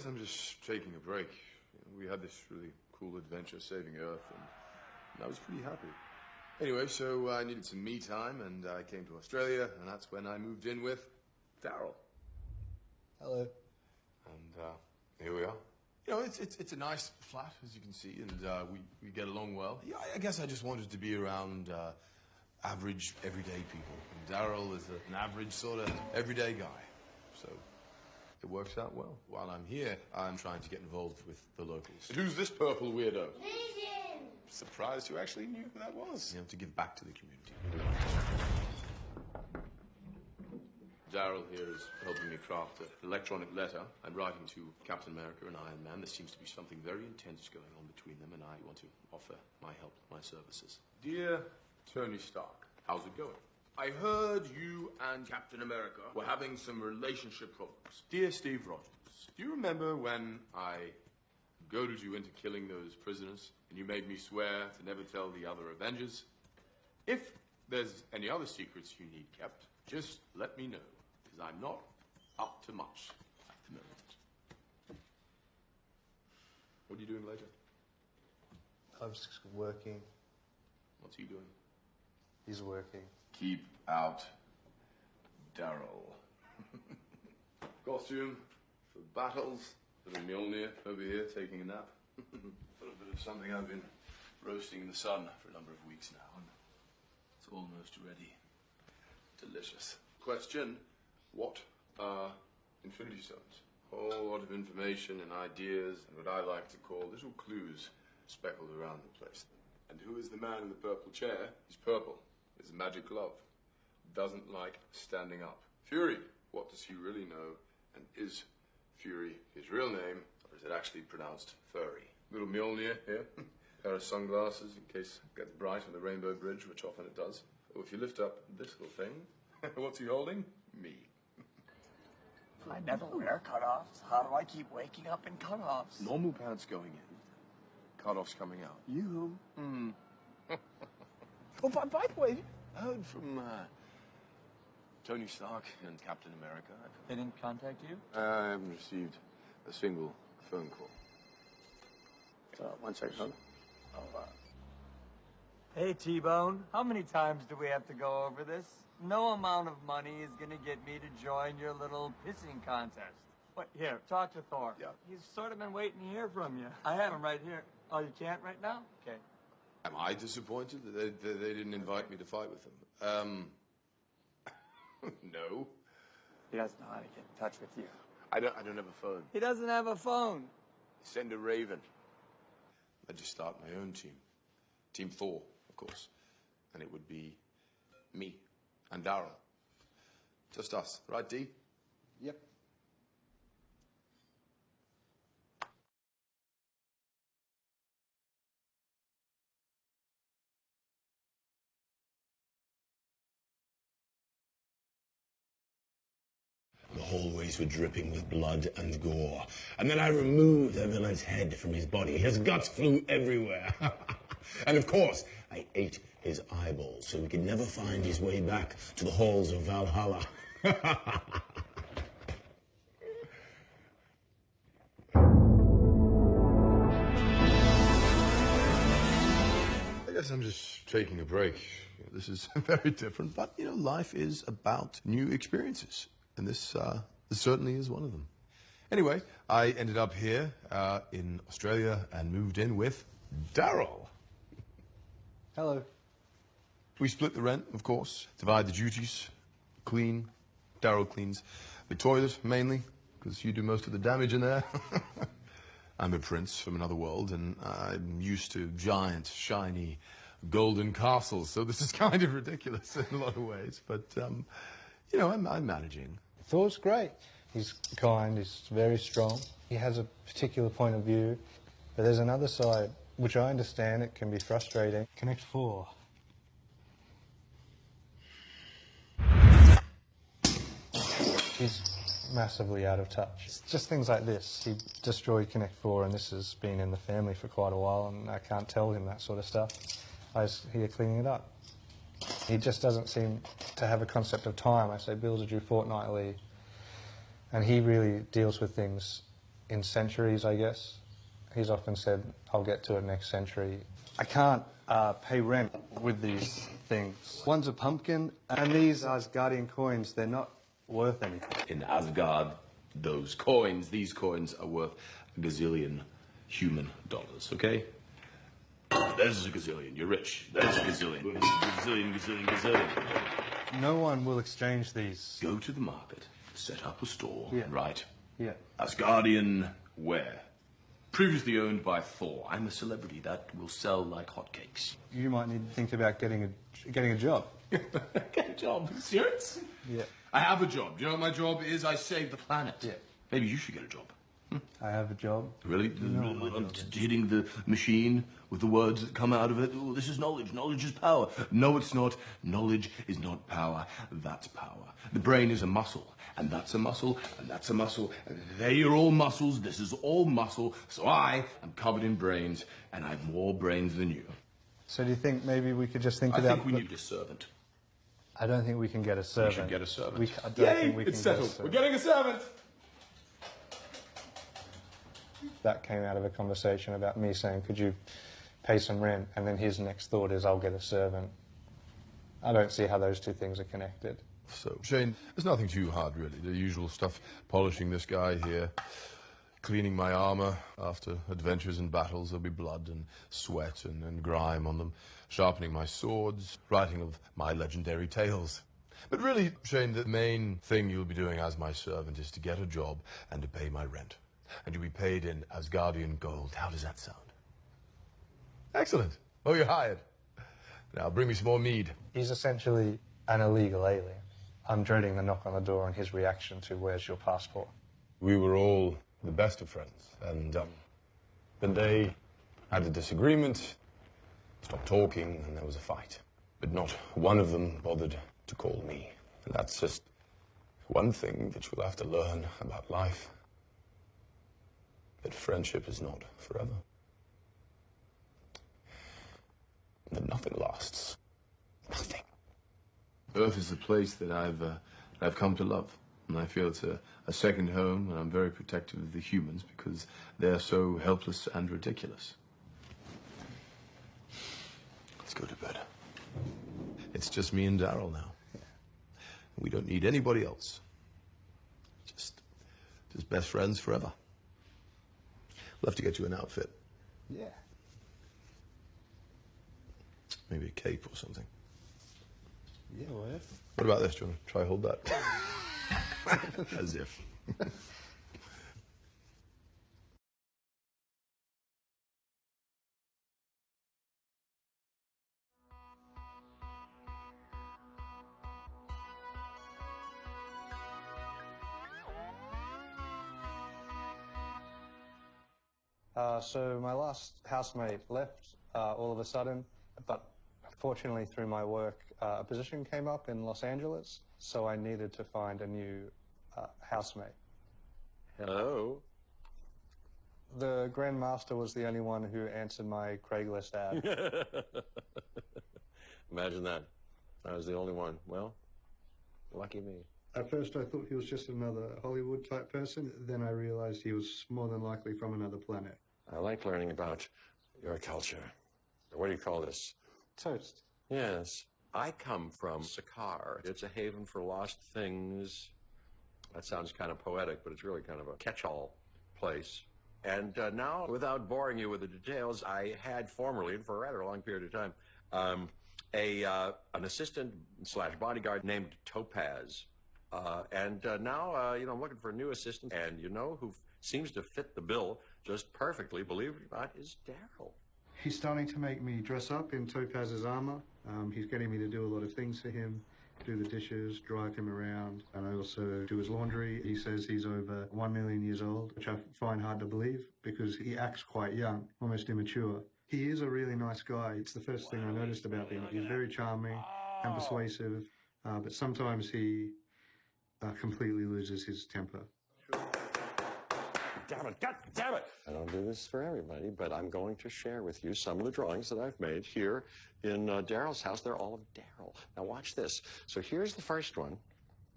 guess I'm just taking a break. We had this really cool adventure saving Earth, and I was pretty happy. Anyway, so I needed some me time, and I came to Australia, and that's when I moved in with Daryl. Hello. And here we are. You know, it's a nice flat, as you can see, and we get along well. Yeah, I guess I just wanted to be around average, everyday people. And Daryl is an average, sort of everyday guy. So it works out well. While I'm here, I'm trying to get involved with the locals. And who's this purple weirdo? Vision! Surprised you actually knew who that was. You know, to give back to the community. Daryl here is helping me craft an electronic letter I'm writing to Captain America and Iron Man. There seems to be something very intense going on between them, and I want to offer my help, my services. Dear Tony Stark, how's it going? I heard you and Captain America were having some relationship problems. Dear Steve Rogers, do you remember when I goaded you into killing those prisoners, and you made me swear to never tell the other Avengers? If there's any other secrets you need kept, just let me know. Because I'm not up to much at the moment. What are you doing later? I was just working. What's he doing? He's working. Keep out Daryl. Costume for battles. Little Mjolnir over here taking a nap. A little bit of something I've been roasting in the sun for a number of weeks now. And it's almost ready. Delicious. Question. What are Infinity Stones? A whole lot of information and ideas and what I like to call little clues speckled around the place. And who is the man in the purple chair? He's purple. He's a magic glove. Doesn't like standing up. Fury. What does he really know? And is Fury his real name? Or is it actually pronounced furry? Little Mjolnir here. Pair of sunglasses in case it gets bright on the Rainbow Bridge, which often it does. Oh, if you lift up this little thing, what's he holding? Me. I never wear cutoffs. How do I keep waking up in cutoffs? Normal pants going in. Cutoffs coming out. You? Oh, by the way, I heard from Tony Stark and Captain America. They didn't contact you? I haven't received a single phone call. 1 second, son. Hey, T-Bone. How many times do we have to go over this? No amount of money is going to get me to join your little pissing contest. What? Here, talk to Thor. Yeah. He's sort of been waiting to hear from you. I have him right here. Oh, you can't right now? Okay. Am I disappointed that they didn't invite me to fight with them? No. He doesn't know how to get in touch with you. I don't have a phone. He doesn't have a phone. Send a raven. I'd just start my own team. Team Thor, of course. And it would be me and Daryl. Just us, right, D? Yep. The hallways were dripping with blood and gore. And then I removed the villain's head from his body. His guts flew everywhere. And of course, I ate his eyeballs so he could never find his way back to the halls of Valhalla. I guess I'm just taking a break. This is very different, but, you know, life is about new experiences. And this certainly is one of them. Anyway, I ended up here in Australia and moved in with Daryl. Hello. We split the rent, of course, divide the duties, clean. Daryl cleans the toilet, mainly, because you do most of the damage in there. I'm a prince from another world, and I'm used to giant, shiny, golden castles, so this is kind of ridiculous in a lot of ways, but, you know, I'm managing. Thor's great. He's kind, he's very strong. He has a particular point of view, but there's another side, which I understand it can be frustrating. Connect 4. He's massively out of touch. It's just things like this. He destroyed Connect 4, and this has been in the family for quite a while, and I can't tell him that sort of stuff. I was here cleaning it up. He just doesn't seem to have a concept of time. I say bills are due fortnightly, and he really deals with things in centuries, I guess. He's often said, I'll get to it next century. I can't pay rent with these things. One's a pumpkin, and these Asgardian coins, they're not worth anything. In Asgard, these coins are worth a gazillion human dollars, okay? There's a gazillion, you're rich. There's a gazillion. Gazillion. No one will exchange these. Go to the market, set up a store, Yeah. right? Yeah. Asgardian ware. Previously owned by Thor. I'm a celebrity that will sell like hotcakes. You might need to think about getting a job. Get a job? Serious? Yeah. I have a job. Do you know what my job is? I save the planet. Yeah. Maybe you should get a job. I have a job. Really? No, Hitting the machine with the words that come out of it. Oh, this is knowledge. Knowledge is power. No, it's not. Knowledge is not power. That's power. The brain is a muscle. And that's a muscle. And that's a muscle. And they are all muscles. This is all muscle. So I am covered in brains. And I have more brains than you. So do you think maybe we could just think I about... think we need a servant. I don't think we can get a servant. We should get a servant. I don't think we can it's get a settled. servant. We're getting a servant. That came out of a conversation about me saying, could you pay some rent? And then his next thought is, I'll get a servant. I don't see how those two things are connected. So, Shane, there's nothing too hard, really. The usual stuff, polishing this guy here, cleaning my armor. After adventures and battles, there'll be blood and sweat and grime on them, sharpening my swords, writing of my legendary tales. But really, Shane, the main thing you'll be doing as my servant is to get a job and to pay my rent. And you'll be paid in Asgardian gold. How does that sound? Excellent. Oh, you're hired. Now, bring me some more mead. He's essentially an illegal alien. I'm dreading the knock on the door and his reaction to, where's your passport? We were all the best of friends, and then they had a disagreement, stopped talking, and there was a fight. But not one of them bothered to call me. And that's just one thing that you'll have to learn about life. That friendship is not forever. That nothing lasts. Nothing. Earth is the place that I've come to love. And I feel it's a second home, and I'm very protective of the humans because they're so helpless and ridiculous. Let's go to bed. It's just me and Daryl now. We don't need anybody else. Just best friends forever. We'll have to get you an outfit. Yeah. Maybe a cape or something. Yeah, well. What about this? Do you want to try hold that? As if. So my last housemate left all of a sudden, but fortunately through my work, a position came up in Los Angeles, so I needed to find a new housemate. Hello? The Grandmaster was the only one who answered my Craigslist ad. Imagine that. I was the only one. Well, lucky me. At first I thought he was just another Hollywood type person, then I realized he was more than likely from another planet. I like learning about your culture. What do you call this? Toast. Yes. I come from Saga. It's a haven for lost things. That sounds kind of poetic, but it's really kind of a catch-all place. And now, without boring you with the details, I had formerly, and for a rather long period of time, an assistant / bodyguard named Topaz. And now, I'm looking for a new assistant, and you know who seems to fit the bill just perfectly, believe it or not, is Daryl. He's starting to make me dress up in Topaz's armor. He's getting me to do a lot of things for him, do the dishes, drive him around, and I also do his laundry. He says he's over 1 million years old, which I find hard to believe because he acts quite young, almost immature. He is a really nice guy. It's the first thing I noticed about him. He's very charming and persuasive, but sometimes he completely loses his temper. Damn it, God damn it! I don't do this for everybody, but I'm going to share with you some of the drawings that I've made here in Daryl's house. They're all of Daryl. Now watch this. So here's the first one.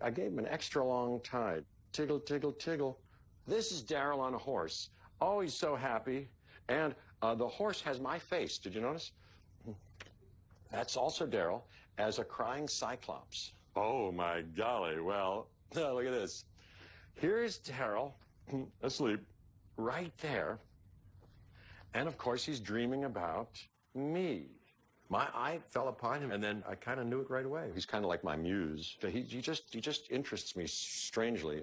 I gave him an extra long tie. Tiggle, tiggle, tiggle. This is Daryl on a horse. Oh, he's so happy. And the horse has my face. Did you notice? That's also Daryl as a crying cyclops. Oh, my golly. Well, look at this. Here's Daryl asleep right there. And, of course, he's dreaming about me. My eye fell upon him, and then I kind of knew it right away. He's kind of like my muse. He just interests me strangely.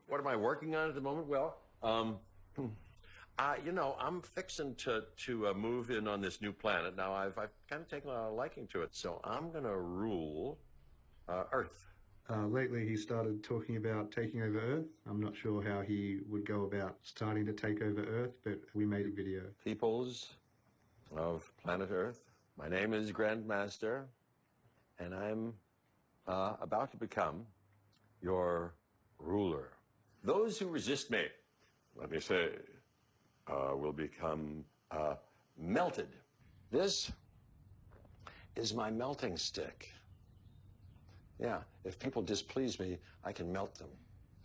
What am I working on at the moment? Well, you know, I'm fixing to move in on this new planet. Now, I've kind of taken a liking to it, so I'm going to rule Earth. Lately, he started talking about taking over Earth. I'm not sure how he would go about starting to take over Earth, but we made a video. Peoples of planet Earth, my name is Grandmaster, and I'm about to become your ruler. Those who resist me, let me say, will become melted. This is my melting stick. Yeah, if people displease me, I can melt them.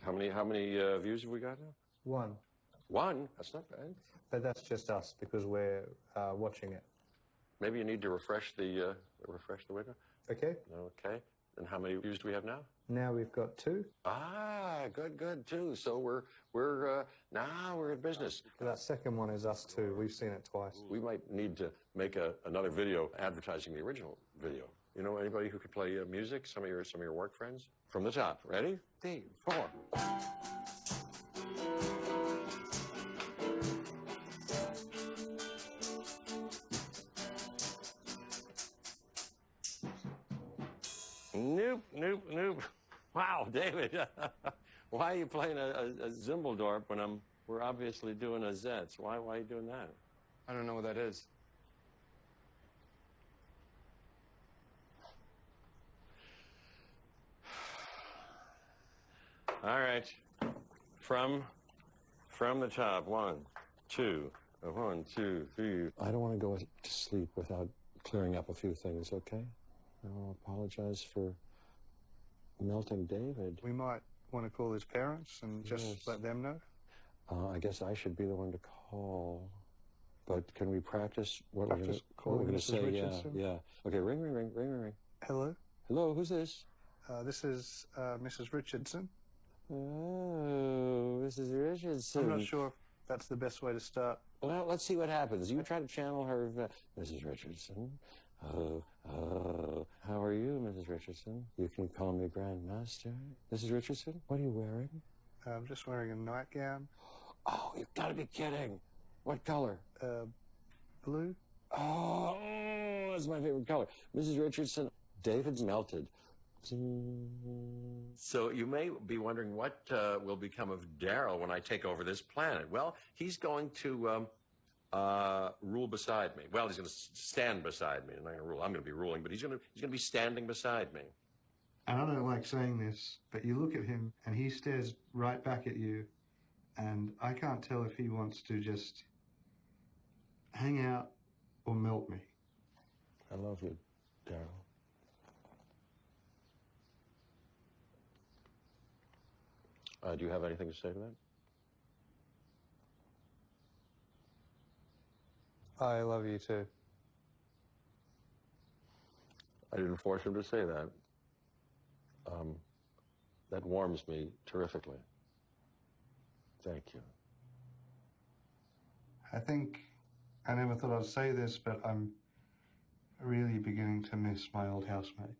How many views have we got now? One. One? That's not bad. But that's just us because we're watching it. Maybe you need to refresh the window. Okay. Okay. And how many views do we have now? Now we've got 2. Ah, good, 2. So now we're in business. That second one is us too. We've seen it twice. We might need to make another video advertising the original video. You know anybody who could play music? Some of your work friends? From the top. Ready? 3, 4. Nope. Wow, David. Why are you playing a Zimbaldorp when we're obviously doing a Zetz? Why are you doing that? I don't know what that is. All right. From the top. 1, 2. 1, 2, 3. I don't want to go to sleep without clearing up a few things, okay? I'll apologize for melting David. We might want to call his parents and just let them know. I guess I should be the one to call. But can we practice what Practice we're going to Mrs. say? Richardson? Yeah. Okay, ring. Hello? Hello, who's this? This is Mrs. Richardson. Oh, Mrs. Richardson. I'm not sure if that's the best way to start. Well, let's see what happens. You try to channel her, Mrs. Richardson. Oh, how are you, Mrs. Richardson? You can call me Grandmaster. Mrs. Richardson, what are you wearing? I'm just wearing a nightgown. Oh, you've got to be kidding. What color? Blue. Oh, that's my favorite color. Mrs. Richardson, David's melted. So you may be wondering what will become of Daryl when I take over this planet. Well, he's going to rule beside me. Well, he's going to stand beside me. I'm not going to rule. I'm going to be ruling, but he's going to be standing beside me. And I don't like saying this, but you look at him and he stares right back at you, and I can't tell if he wants to just hang out or melt me. I love you, Daryl. Do you have anything to say to that? I love you too. I didn't force him to say that. That warms me terrifically. Thank you. I think I never thought I'd say this, but I'm really beginning to miss my old housemate.